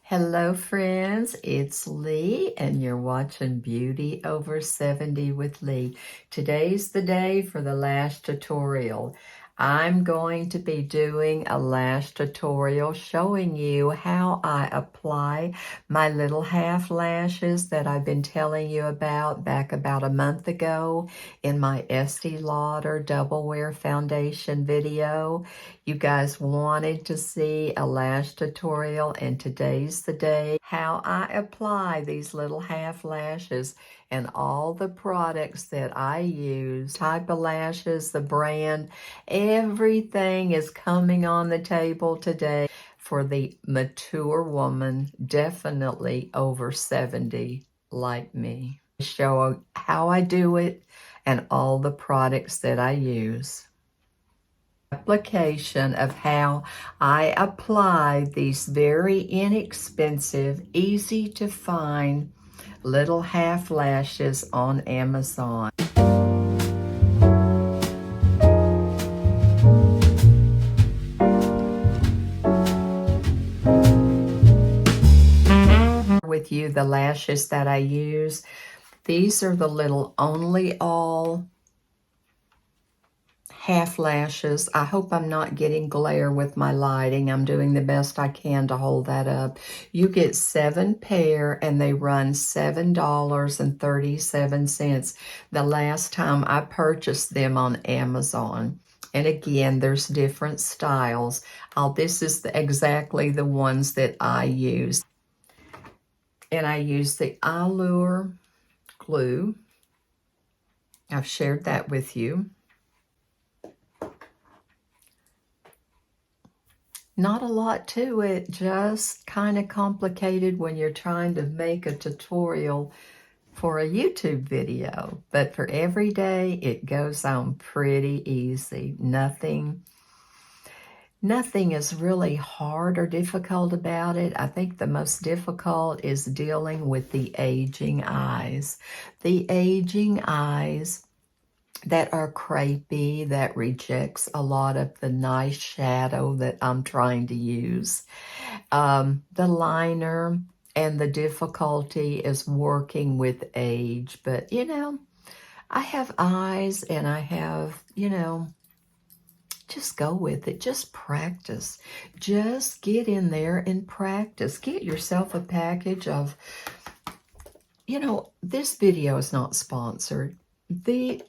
Hello friends, it's Lee and you're watching Beauty Over 70 with Lee. Today's the day for the lash tutorial. I'm going to be doing a lash tutorial showing you how I apply my little half lashes that I've been telling you about back about a month ago in my Estee Lauder Double Wear Foundation video. You guys wanted to see a lash tutorial, and today's the day how I apply these little half lashes and all the products that I use, type of lashes, the brand, everything is coming on the table today for the mature woman, definitely over 70 like me. Show how I do it and all the products that I use. Application of how I apply these very inexpensive, easy to find little half lashes on Amazon. With you the lashes that I use. These are the little Only All half lashes. I hope I'm not getting glare with my lighting. I'm doing the best I can to hold that up. You get 7 pair and they run $7.37 the last time I purchased them on Amazon. And again, there's different styles. This is exactly the ones that I use. And I use the Allure glue. I've shared that with you. Not a lot to it, just kind of complicated when you're trying to make a tutorial for a YouTube video. But for every day, it goes on pretty easy. Nothing is really hard or difficult about it. I think the most difficult is dealing with the aging eyes. The aging eyes that are crepey, that rejects a lot of the nice shadow that I'm trying to use. The liner and the difficulty is working with age. But, you know, I have eyes and I have, you know, just go with it. Just practice. Just get in there and practice. Get yourself a package of, you know, this video is not sponsored.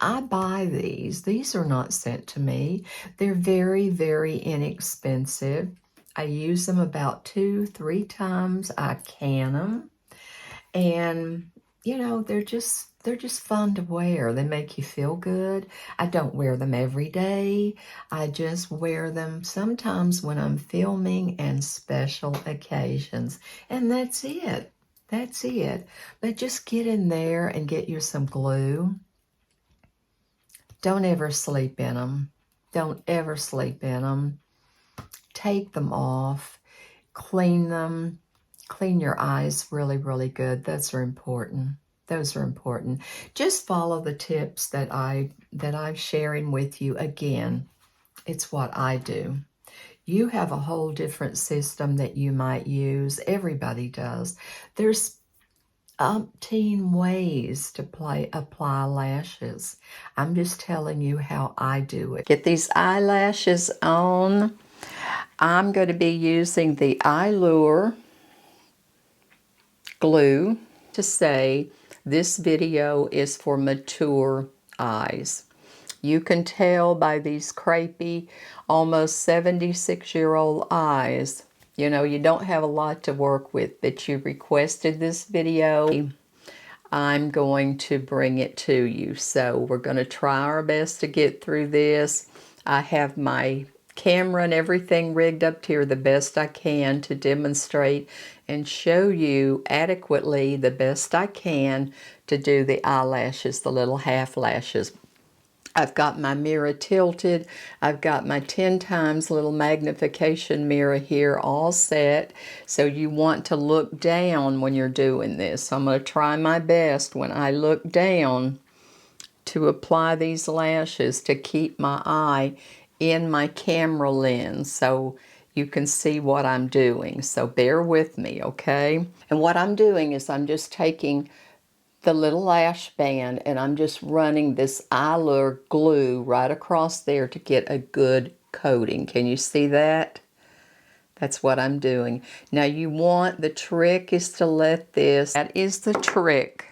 I buy these. These are not sent to me. They're very, very inexpensive. I use them about 2-3 times. I can them. And, you know, they're just fun to wear. They make you feel good. I don't wear them every day. I just wear them sometimes when I'm filming and special occasions. And that's it. That's it. But just get in there and get you some glue. Don't ever sleep in them. Don't ever sleep in them. Take them off. Clean them. Clean your eyes really, really good. Those are important. Those are important. Just follow the tips that I'm sharing with you. Again, it's what I do. You have a whole different system that you might use. Everybody does. There's umpteen ways to apply lashes. I'm just telling you how I do it. Get these eyelashes on. I'm going to be using the Allure glue to say this video is for mature eyes. You can tell by these crepey, almost 76-year-old eyes. You know, you don't have a lot to work with, but you requested this video. I'm going to bring it to you. So we're going to try our best to get through this. I have my camera and everything rigged up here the best I can to demonstrate and show you adequately the best I can to do the eyelashes, the little half lashes. I've got my mirror tilted. I've got my 10 times little magnification mirror here all set. So you want to look down when you're doing this. So I'm going to try my best when I look down to apply these lashes to keep my eye in my camera lens. So you can see what I'm doing. So bear with me, okay? And what I'm doing is I'm just taking the little lash band and I'm just running this EYELINER glue right across there to get a good coating. Can you see that? That's what I'm doing. Now the trick is to let this, that is the trick.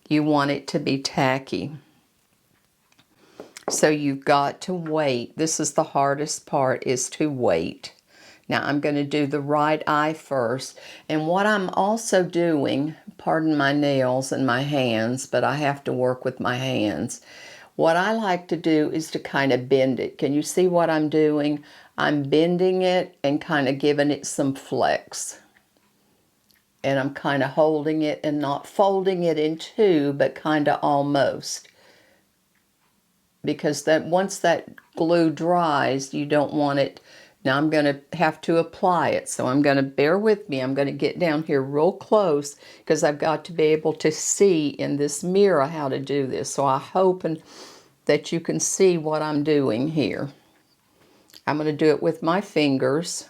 You want it to be tacky. So you've got to wait. This is the hardest part, is to wait. Now I'm going to do the right eye first. And what I'm also doing, pardon my nails and my hands, but I have to work with my hands. What I like to do is to kind of bend it. Can you see what I'm doing? I'm bending it and kind of giving it some flex. And I'm kind of holding it and not folding it in two, but kind of almost. Because that once that glue dries, you don't want it. Now I'm going to have to apply it. So I'm going to, bear with me, I'm going to get down here real close because I've got to be able to see in this mirror how to do this. So I hope that you can see what I'm doing here. I'm going to do it with my fingers.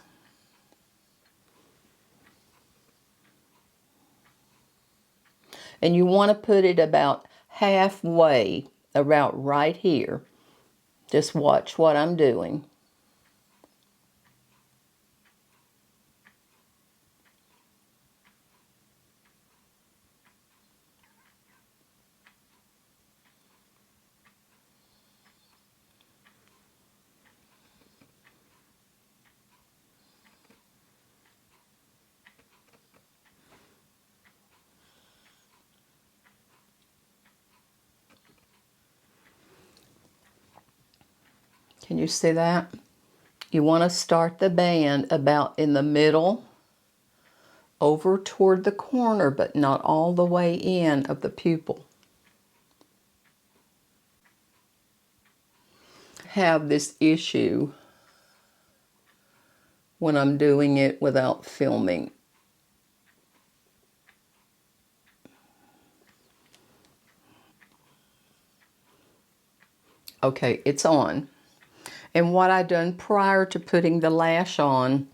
And you want to put it about halfway, about right here. Just watch what I'm doing. Can you see that? You want to start the band about in the middle, over toward the corner, but not all the way in of the pupil. Have this issue when I'm doing it without filming. Okay, it's on. And what I done prior to putting the lash on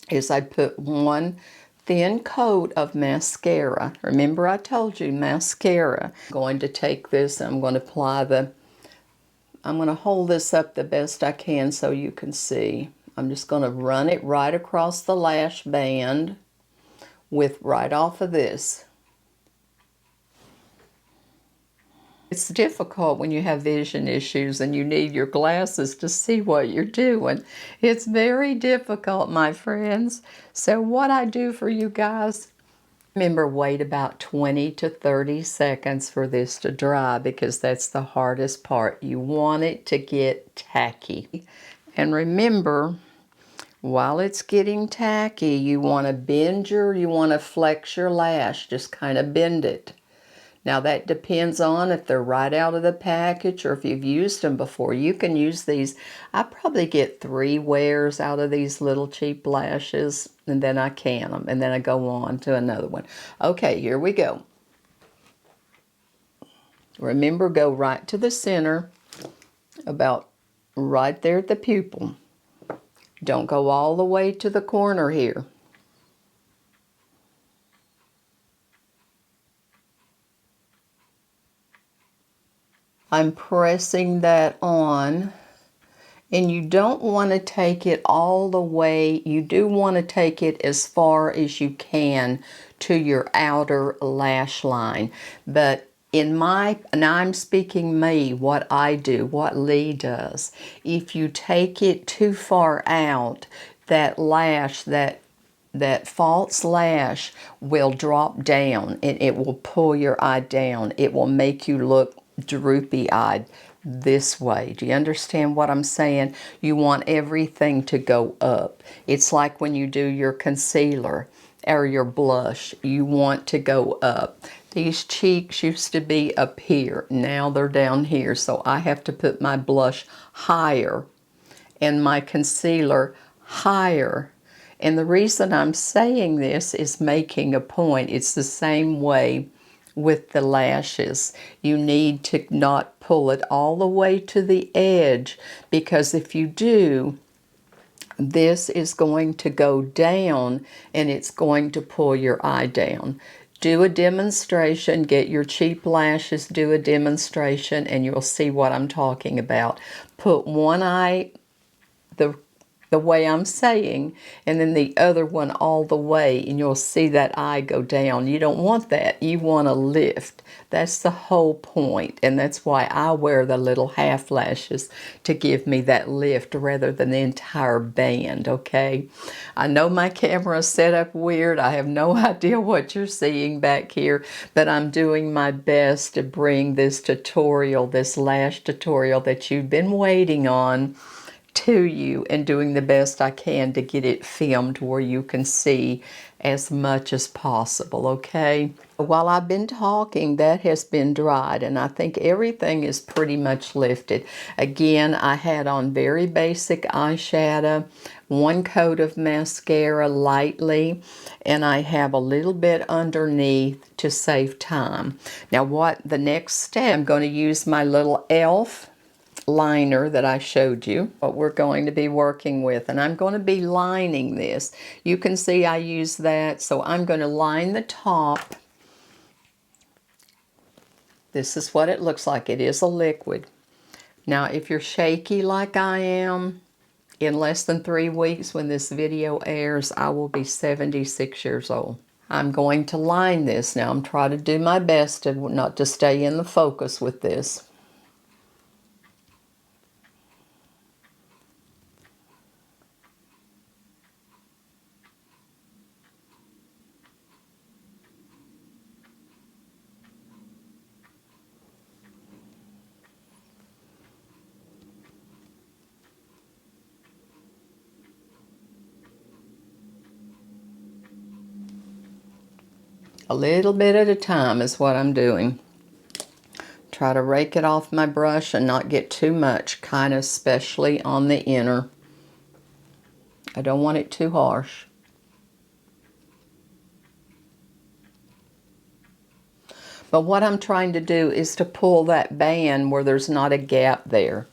is I put one thin coat of mascara. Remember I told you mascara. I'm going to take this and I'm going to apply I'm going to hold this up the best I can so you can see. I'm just going to run it right across the lash band with right off of this. It's difficult when you have vision issues and you need your glasses to see what you're doing. It's very difficult, my friends. So what I do for you guys, remember, wait about 20 to 30 seconds for this to dry because that's the hardest part. You want it to get tacky. And remember, while it's getting tacky, you want to flex your lash. Just kind of bend it. Now that depends on if they're right out of the package or if you've used them before. You can use these. I probably get 3 wears out of these little cheap lashes, and then I can them, and then I go on to another one. Okay, here we go. Remember, go right to the center, about right there at the pupil. Don't go all the way to the corner here. I'm pressing that on, and you don't want to take it all the way. You do want to take it as far as you can to your outer lash line. But and I'm speaking me, what I do, what Lee does. If you take it too far out, that lash, that false lash will drop down and it will pull your eye down. It will make you look droopy-eyed this way. Do you understand what I'm saying? You want everything to go up. It's like when you do your concealer or your blush, you want to go up. These cheeks used to be up here. Now they're down here. So I have to put my blush higher and my concealer higher. And the reason I'm saying this is making a point. It's the same way with the lashes. You need to not pull it all the way to the edge, because if you do, this is going to go down and it's going to pull your eye down. Do a demonstration, get your cheap lashes, do a demonstration, and you'll see what I'm talking about. Put one eye the way I'm saying, and then the other one all the way, and you'll see that eye go down. You don't want that. You want to lift. That's the whole point, and that's why I wear the little half lashes, to give me that lift rather than the entire band, okay? I know my camera's set up weird. I have no idea what you're seeing back here, but I'm doing my best to bring this tutorial, this lash tutorial that you've been waiting on, to you, and doing the best I can to get it filmed where you can see as much as possible, okay? While I've been talking, that has been dried, and I think everything is pretty much lifted. Again, I had on very basic eyeshadow, one coat of mascara lightly, and I have a little bit underneath to save time. Now what the next step, I'm going to use my little e.l.f. liner that I showed you, what we're going to be working with, and I'm going to be lining this. You can see I use that, so I'm going to line the top. This is what it looks like. It is a liquid. Now if you're shaky like I am, in less than 3 weeks when this video airs, I will be 76 years old. I'm going to line this. Now I'm trying to do my best to not to stay in the focus with this. A little bit at a time is what I'm doing. Try to rake it off my brush and not get too much, kind of especially on the inner. I don't want it too harsh. But what I'm trying to do is to pull that band where there's not a gap there.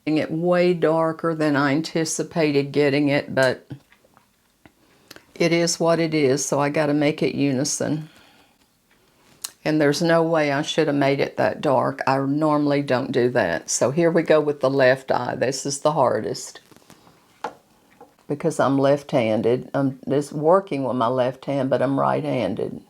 It way darker than I anticipated getting it, but it is what it is, so I got to make it unison. And there's no way I should have made it that dark. I normally don't do that. So here we go with the left eye. This is the hardest because I'm left-handed. I'm just working with my left hand, but I'm right-handed.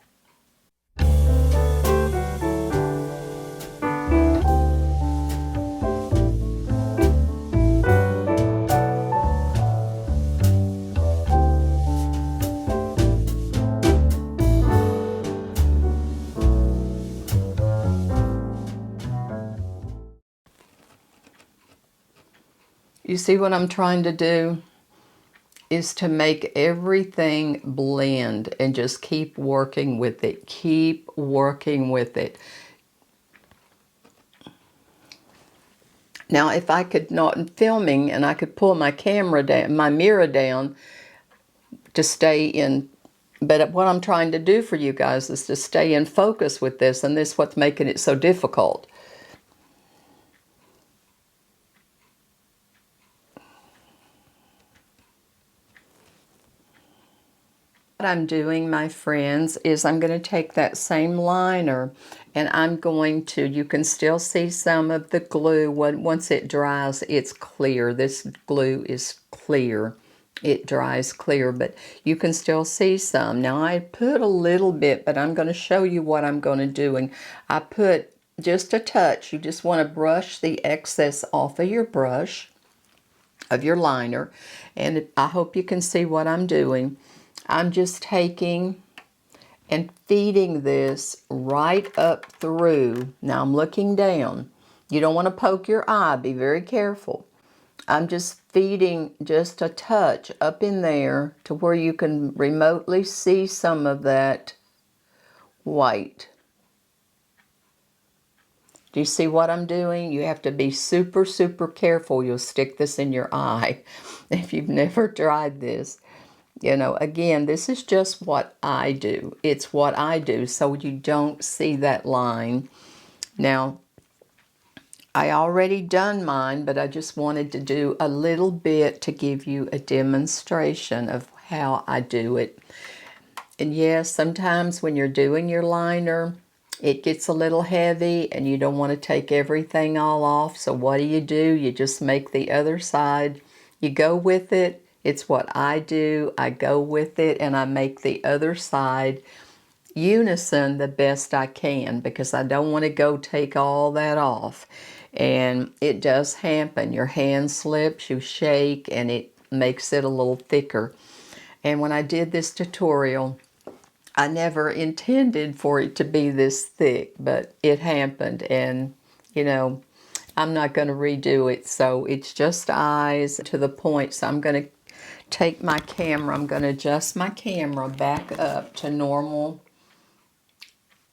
You see what I'm trying to do is to make everything blend and just keep working with it. Keep working with it. Now, if I could not filming and I could pull my camera down, my mirror down to stay in, but what I'm trying to do for you guys is to stay in focus with this, and this is what's making it so difficult. What I'm doing, my friends, is I'm going to take that same liner and I'm going to, you can still see some of the glue. Once it dries, it's clear. This glue is clear. It dries clear, but you can still see some. Now I put a little bit, but I'm going to show you what I'm going to do. And I put just a touch. You just want to brush the excess off of your brush, of your liner. And I hope you can see what I'm doing. I'm just taking and feeding this right up through. Now I'm looking down. You don't want to poke your eye. Be very careful. I'm just feeding just a touch up in there to where you can remotely see some of that white. Do you see what I'm doing? You have to be super, super careful. You'll stick this in your eye if you've never tried this. You know, again, this is just what I do. It's what I do, so you don't see that line. Now, I already done mine, but I just wanted to do a little bit to give you a demonstration of how I do it. And yes, sometimes when you're doing your liner, it gets a little heavy and you don't want to take everything all off. So what do? You just make the other side. You go with it. It's what I do. I go with it and I make the other side unison the best I can because I don't want to go take all that off. And it does happen. Your hand slips, you shake, and it makes it a little thicker. And when I did this tutorial, I never intended for it to be this thick, but it happened. And, you know, I'm not going to redo it. So it's just eyes to the point. So I'm going to take my camera. I'm going to adjust my camera back up to normal,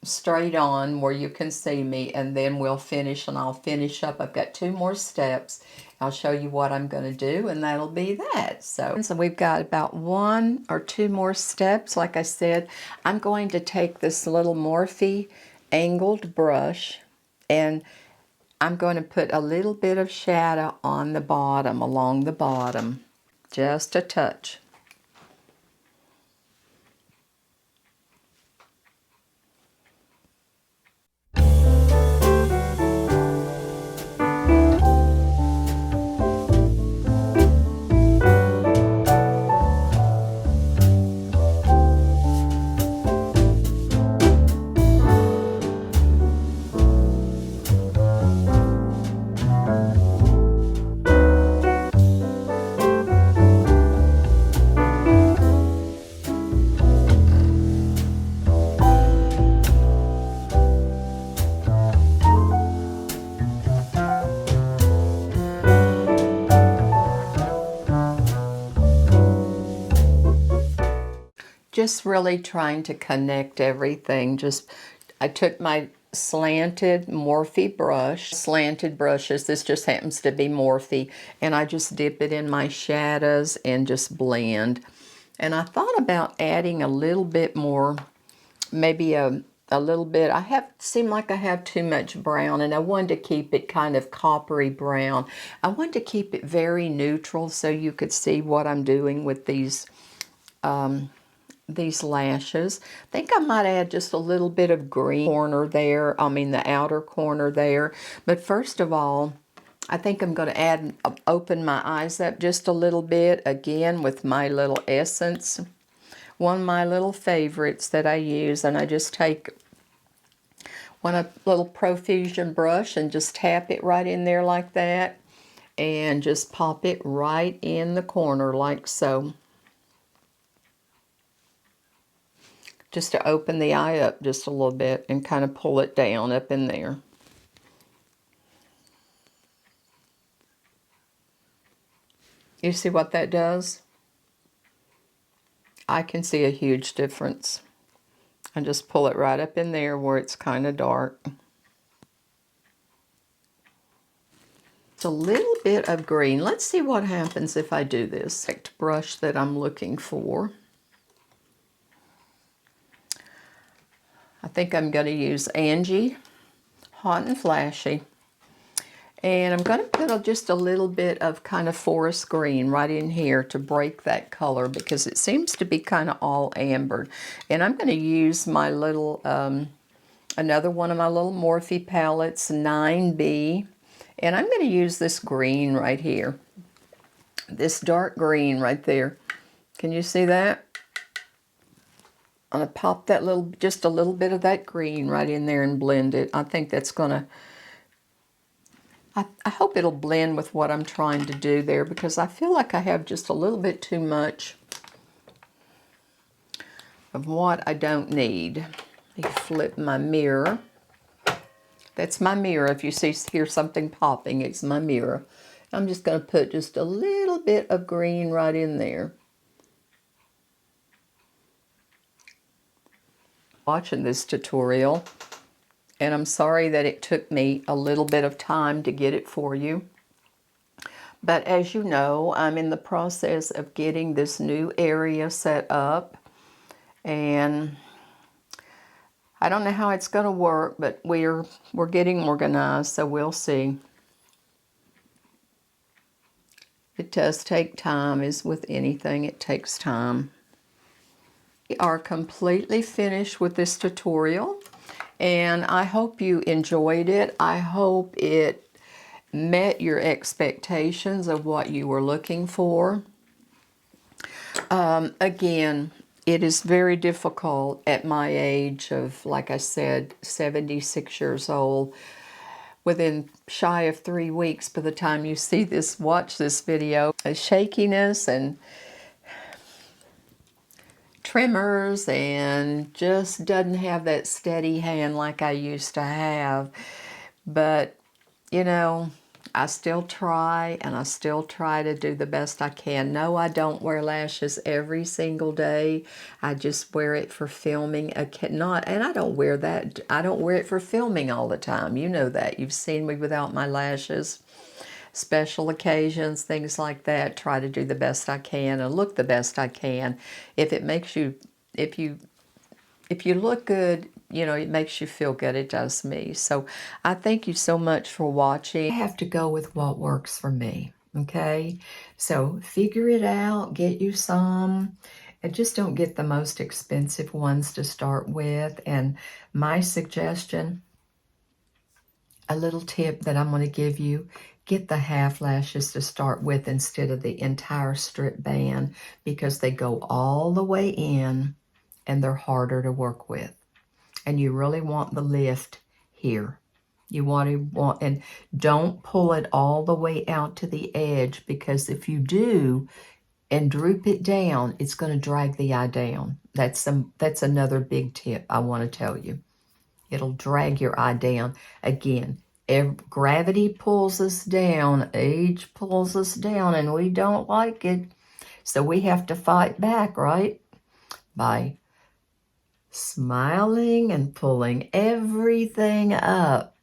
straight on where you can see me, and then we'll finish, and I'll finish up. I've got 2 more steps. I'll show you what I'm going to do, and that'll be that. So we've got about 1 or 2 more steps. Like I said, I'm going to take this little Morphe angled brush, and I'm going to put a little bit of shadow on the bottom, along the bottom, just a touch. Just really trying to connect everything. I took my slanted Morphe brush, slanted brushes, this just happens to be Morphe, and I just dip it in my shadows and just blend. And I thought about adding a little bit more, maybe a little bit. Seemed like I have too much brown, and I wanted to keep it kind of coppery brown. I wanted to keep it very neutral so you could see what I'm doing with these lashes. I think I might add just a little bit of green corner there, the outer corner there. But first of all, I think I'm going to open my eyes up just a little bit, again with my little essence. One of my little favorites that I use, and I just take a little profusion brush and just tap it right in there like that, and just pop it right in the corner like so. Just to open the eye up just a little bit and kind of pull it down up in there. You see what that does? I can see a huge difference. And just pull it right up in there where it's kind of dark. It's a little bit of green. Let's see what happens if I do this. Perfect brush that I'm looking for. I think I'm going to use Angie Hot and Flashy. And I'm going to put just a little bit of kind of forest green right in here to break that color because it seems to be kind of all ambered. And I'm going to use my little, another one of my little Morphe palettes, 9B. And I'm going to use this green right here. This dark green right there. Can you see that? I'm going to pop that just a little bit of that green right in there and blend it. I think that's going to, I hope it'll blend with what I'm trying to do there because I feel like I have just a little bit too much of what I don't need. Let me flip my mirror. That's my mirror. If you hear something popping, it's my mirror. I'm just going to put just a little bit of green right in there. Watching this tutorial, and I'm sorry that it took me a little bit of time to get it for you. But as you know, I'm in the process of getting this new area set up, and I don't know how it's going to work, but we're getting organized, so we'll see. It does take time, as with anything, it takes time. We are completely finished with this tutorial, and I hope you enjoyed it. I hope it met your expectations of what you were looking for. Again, it is very difficult at my age of, like I said, 76 years old. Within shy of 3 weeks, by the time you see this, watch this video, a shakiness and tremors, and just doesn't have that steady hand like I used to have. But, you know, I still try, and I still try to do the best I can. No, I don't wear lashes every single day. I just wear it for filming. And I don't wear that. I don't wear it for filming all the time. You know that. You've seen me without my lashes. Special occasions, things like that. Try to do the best I can and look the best I can. If it makes you, if you look good, you know, it makes you feel good. It does me. So I thank you so much for watching. I have to go with what works for me, okay? So figure it out, get you some, and just don't get the most expensive ones to start with. And my suggestion, a little tip that I'm going to give you, get the half lashes to start with instead of the entire strip band, because they go all the way in and they're harder to work with. And you really want the lift here. You want, and don't pull it all the way out to the edge, because if you do and droop it down, it's going to drag the eye down. That's another big tip I want to tell you. It'll drag your eye down. Again, gravity pulls us down, age pulls us down, and we don't like it. So we have to fight back, right? By smiling and pulling everything up,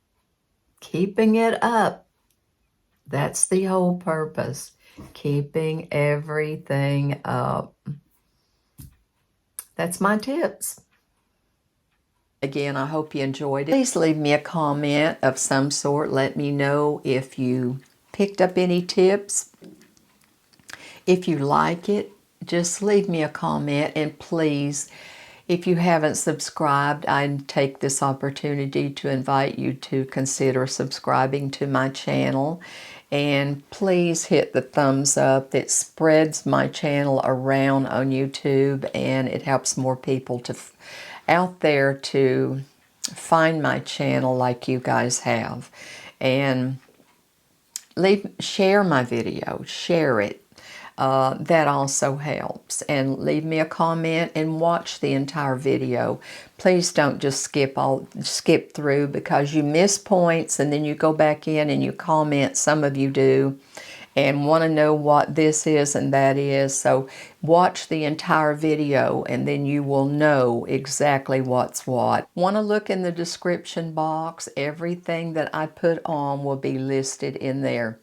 keeping it up. That's the whole purpose, keeping everything up. That's my tips. Again, I hope you enjoyed it. Please leave me a comment of some sort. Let me know if you picked up any tips. If you like it, just leave me a comment. And please, if you haven't subscribed, I take this opportunity to invite you to consider subscribing to my channel. And please hit the thumbs up. It spreads my channel around on YouTube, and it helps more people out there to find my channel like you guys have. And share my video, share it. That also helps. And leave me a comment and watch the entire video. Please don't just skip through, because you miss points and then you go back in and you comment. Some of you do, and want to know what this is and that is. So watch the entire video and then you will know exactly what's what. Want to look in the description box. Everything that I put on will be listed in there,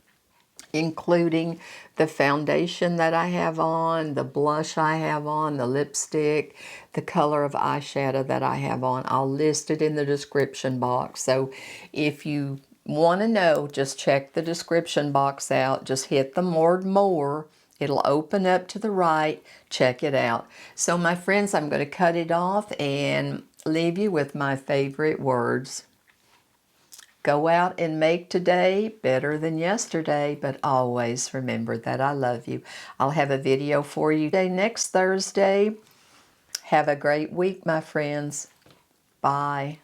including the foundation that I have on, the blush I have on, the lipstick, the color of eyeshadow that I have on. I'll list it in the description box. So if you want to know, just check the description box out. Just hit the more. It'll open up to the right. Check it out. So my friends, I'm going to cut it off and leave you with my favorite words. Go out and make today better than yesterday, but always remember that I love you. I'll have a video for you next Thursday. Have a great week, my friends. Bye.